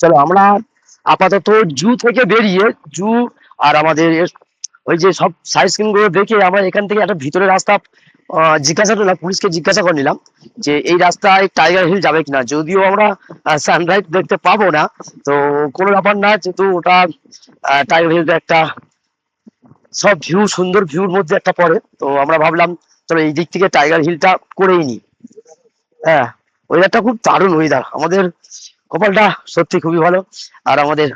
চলো আমরা আপাতত জু থেকে বেরিয়ে জু আর আমাদের ওই যে সব সাইড সিন গুলো দেখে আমরা এখান থেকে একটা ভিতরে রাস্তা জিজ্ঞাসা করলাম, পুলিশকে জিজ্ঞাসা করে নিলাম যে এই রাস্তায় টাইগার হিল যাবে কিনা। যদিও আমরা সানরাইজ দেখতে পাবো না, তো কোনো ব্যাপার না, যেহেতু ওটা টাইগার হিল একটা সব ভিউ, সুন্দর ভিউর মধ্যে একটা পড়ে, তো আমরা ভাবলাম চলো এই দিক থেকে টাইগার হিলটা করেই নি। হ্যাঁ, ওয়েদারটা খুব দারুণ ওয়েদার, আমাদের কপালটা সত্যি খুবই ভালো। আর আমাদের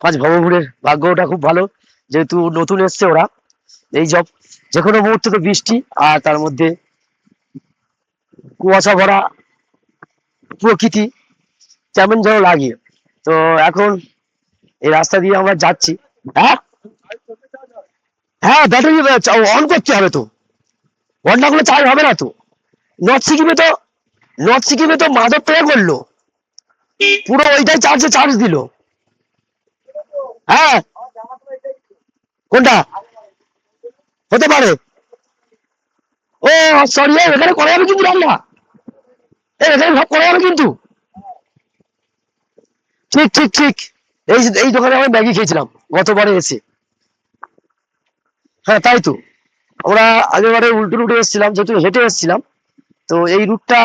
পাঁচ ভবঘুরের ভাগ্যটা খুব ভালো, যেহেতু নতুন এসছে ওরা। এই সব যে কোনো মুহূর্তে তো বৃষ্টি, আর তার মধ্যে কুয়াশা ভরা প্রকৃতি, কেমন যেন লাগে। তো এখন এই রাস্তা দিয়ে আমরা যাচ্ছি। হ্যাঁ, হ্যাঁ, ব্যাটারি অন করতে হবে তো, অন না করলে চার্জ হবে না তো। নর্থ সিকিমে তো নর্থ সিকিমে তো মাধব প্রে করলো, পুরো ওইটাই চার্জ দিল। হ্যাঁ, কোনটা হতে পারে? ও সরি, এখানে করা যাবে কিন্তু রান্না, এখানে সব করা যাবে কিন্তু। ঠিক ঠিক ঠিক, এই দোকানে আমি ম্যাগি খেয়েছিলাম গতবারে এসে। হ্যাঁ তাই তো, আমরা আগেবারে উল্টো রুটে এসেছিলাম, যেহেতু হেঁটে এসেছিলাম, তো এই রুটটা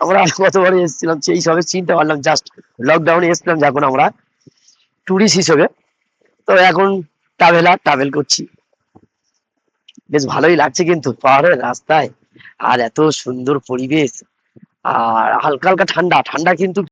আমরা গতবারে এসেছিলাম, সেই সবে চিনতে পারলাম, জাস্ট লকডাউনে এসেছিলাম যখন আমরা টুরিস্ট হিসেবে। তো এখন ট্রাভেল করছি, বেশ ভালোই লাগছে কিন্তু পাহাড়ের রাস্তায়, আর এত সুন্দর পরিবেশ, আর হালকা হালকা ঠান্ডা ঠান্ডা কিন্তু